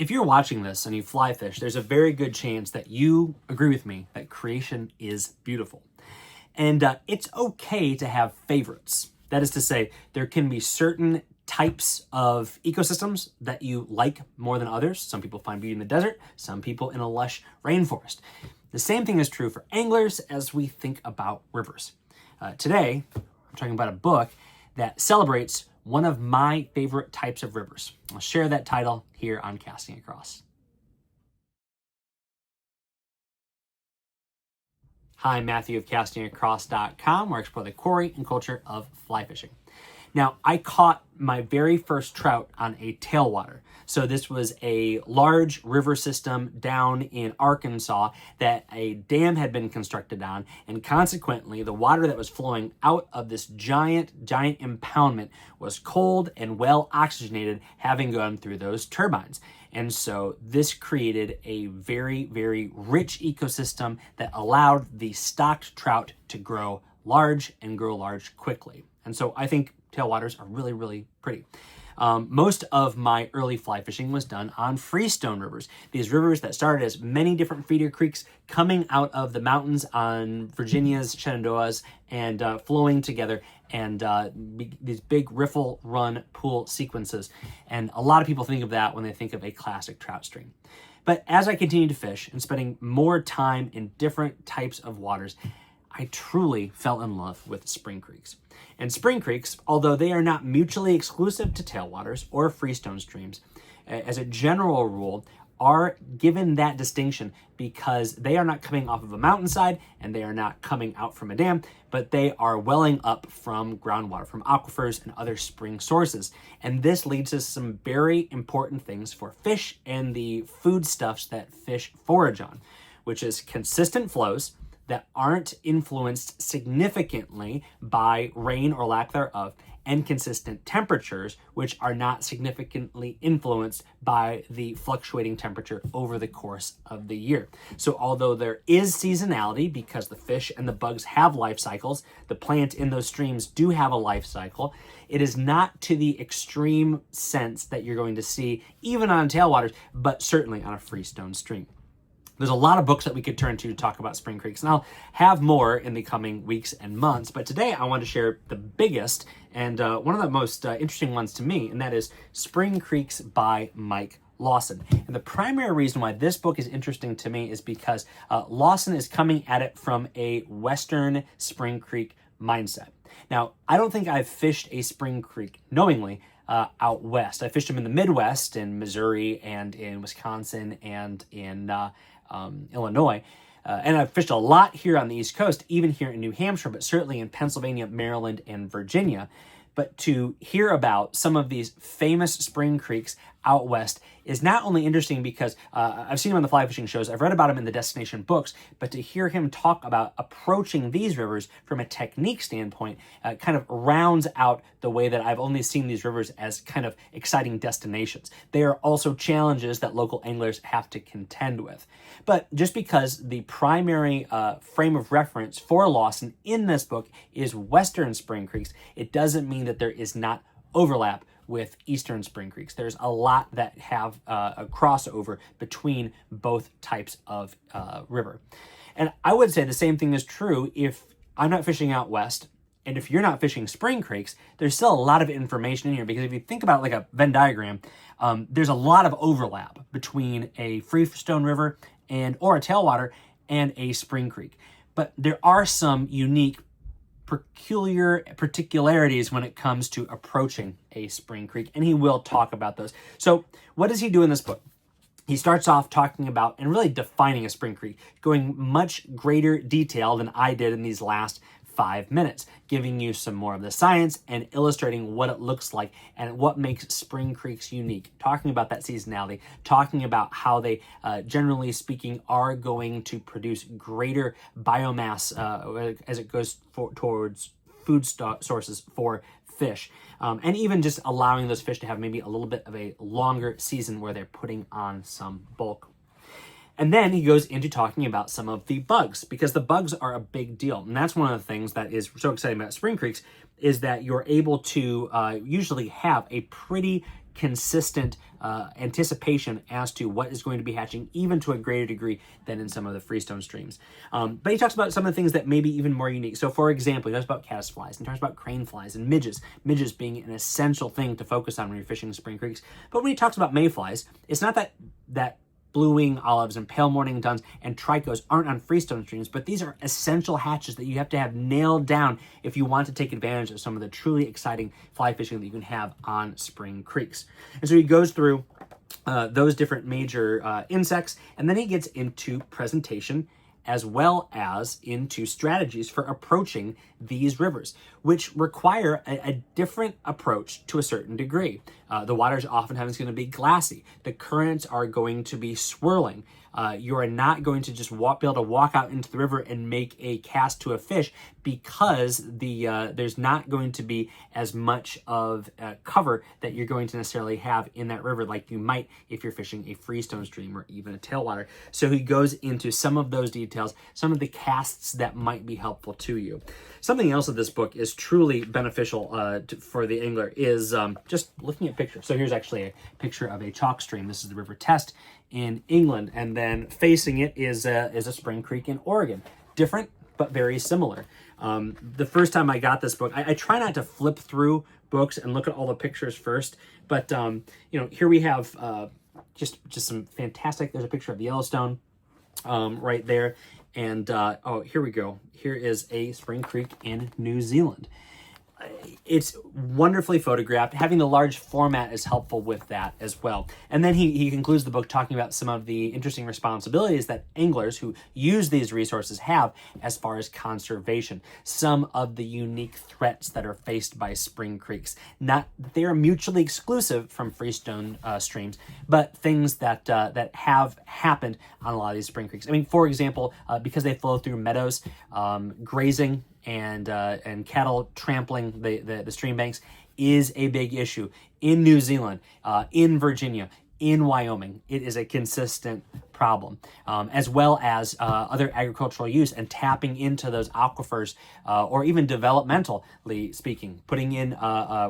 If you're watching this and you fly fish, there's a very good chance that you agree with me that creation is beautiful. And it's okay to have favorites. That is to say, there can be certain types of ecosystems that you like more than others. Some people find beauty in the desert, some people in a lush rainforest. The same thing is true for anglers as we think about rivers. Today, I'm talking about a book that celebrates one of my favorite types of rivers. I'll share that title here on Casting Across. Hi, I'm Matthew of castingacross.com, where I explore the quarry and culture of fly fishing. Now, I caught my very first trout on a tailwater. So this was a large river system down in Arkansas that a dam had been constructed on, and consequently, the water that was flowing out of this giant impoundment was cold and well oxygenated, having gone through those turbines. And so this created a very, very rich ecosystem that allowed the stocked trout to grow large and grow large quickly. And so I think tailwaters are really, really pretty. Most of my early fly fishing was done on freestone rivers. These rivers that started as many different feeder creeks coming out of the mountains on Virginia's Shenandoahs and flowing together, and these big riffle run pool sequences. And a lot of people think of that when they think of a classic trout stream. But as I continued to fish and spending more time in different types of waters, I truly fell in love with spring creeks. And spring creeks, although they are not mutually exclusive to tailwaters or freestone streams, as a general rule, are given that distinction because they are not coming off of a mountainside and they are not coming out from a dam, but they are welling up from groundwater, from aquifers and other spring sources. And this leads to some very important things for fish and the foodstuffs that fish forage on, which is consistent flows that aren't influenced significantly by rain or lack thereof, and consistent temperatures, which are not significantly influenced by the fluctuating temperature over the course of the year. So although there is seasonality because the fish and the bugs have life cycles, the plant in those streams do have a life cycle, it is not to the extreme sense that you're going to see even on tailwaters, but certainly on a freestone stream. There's a lot of books that we could turn to talk about spring creeks, and I'll have more in the coming weeks and months. But today I want to share the biggest and one of the most interesting ones to me, and that is Spring Creeks by Mike Lawson. And the primary reason why this book is interesting to me is because Lawson is coming at it from a Western Spring Creek mindset. Now, I don't think I've fished a spring creek knowingly out west. I fished them in the Midwest, in Missouri and in Wisconsin and in Illinois. And I've fished a lot here on the East Coast, even here in New Hampshire, but certainly in Pennsylvania, Maryland, and Virginia. But to hear about some of these famous spring creeks out west is not only interesting because I've seen him on the fly fishing shows, I've read about him in the destination books, but to hear him talk about approaching these rivers from a technique standpoint kind of rounds out the way that I've only seen these rivers as kind of exciting destinations. They are also challenges that local anglers have to contend with. But just because the primary frame of reference for Lawson in this book is Western Spring Creeks, it doesn't mean that there is not overlap with Eastern Spring Creeks. There's a lot that have a crossover between both types of river. And I would say the same thing is true if I'm not fishing out west, and if you're not fishing spring creeks, there's still a lot of information in here, because if you think about like a Venn diagram, there's a lot of overlap between a freestone river or a tailwater and a spring creek. But there are some unique particularities when it comes to approaching a spring creek, and he will talk about those. So what does he do in this book? He starts off talking about and really defining a spring creek, going much greater detail than I did in these last 5 minutes, giving you some more of the science and illustrating what it looks like and what makes spring creeks unique, talking about that seasonality, talking about how they, generally speaking, are going to produce greater biomass as it goes towards food sources for fish, and even just allowing those fish to have maybe a little bit of a longer season where they're putting on some bulk. And then he goes into talking about some of the bugs, because the bugs are a big deal. And that's one of the things that is so exciting about spring creeks, is that you're able to usually have a pretty consistent anticipation as to what is going to be hatching, even to a greater degree than in some of the freestone streams. But he talks about some of the things that may be even more unique. So for example, he talks about caddisflies, and he talks about crane flies and midges being an essential thing to focus on when you're fishing spring creeks. But when he talks about mayflies, it's not that blue wing olives and pale morning duns and tricos aren't on freestone streams, but these are essential hatches that you have to have nailed down if you want to take advantage of some of the truly exciting fly fishing that you can have on spring creeks. And so he goes through those different major insects, and then he gets into presentation as well as into strategies for approaching these rivers, which require a different approach to a certain degree. The water is oftentimes going to be glassy. The currents are going to be swirling. You are not going to just be able to walk out into the river and make a cast to a fish, because there's not going to be as much of cover that you're going to necessarily have in that river like you might if you're fishing a freestone stream or even a tailwater. So he goes into some of those details, some of the casts that might be helpful to you. Something else of this book is truly beneficial for the angler is just looking at pictures. So here's actually a picture of a chalk stream. This is the River Test in England, and then facing it is a spring creek in Oregon. Different, but very similar. The first time I got this book, I try not to flip through books and look at all the pictures first, but here we have just some fantastic. There's a picture of the Yellowstone right there, and here we go. Here is a spring creek in New Zealand. It's wonderfully photographed. Having the large format is helpful with that as well. And then he concludes the book talking about some of the interesting responsibilities that anglers who use these resources have as far as conservation. Some of the unique threats that are faced by spring creeks. They are mutually exclusive from freestone streams, but things that have happened on a lot of these spring creeks. I mean, for example, because they flow through meadows, grazing and cattle trampling the stream banks is a big issue in New Zealand, in Virginia, in Wyoming. It is a consistent problem, as well as other agricultural use and tapping into those aquifers, or even developmentally speaking, putting in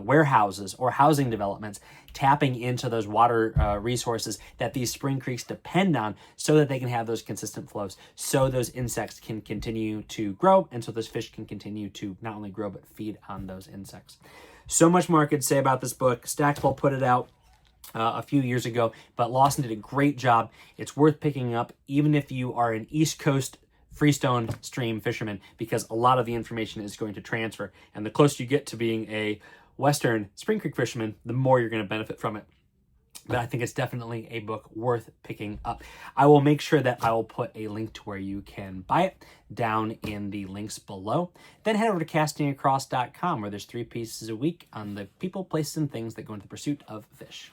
warehouses or housing developments, tapping into those water resources that these spring creeks depend on so that they can have those consistent flows, so those insects can continue to grow, and so those fish can continue to not only grow but feed on those insects. So much more I could say about this book. Stackpole put it out a few years ago, but Lawson did a great job. It's worth picking up even if you are an East Coast freestone stream fisherman, because a lot of the information is going to transfer, and the closer you get to being a Western spring creek fisherman, the more you're going to benefit from it. But I think it's definitely a book worth picking up. I will make sure that I will put a link to where you can buy it down in the links below. Then head over to castingacross.com, where there's 3 pieces a week on the people, places, and things that go into the pursuit of fish.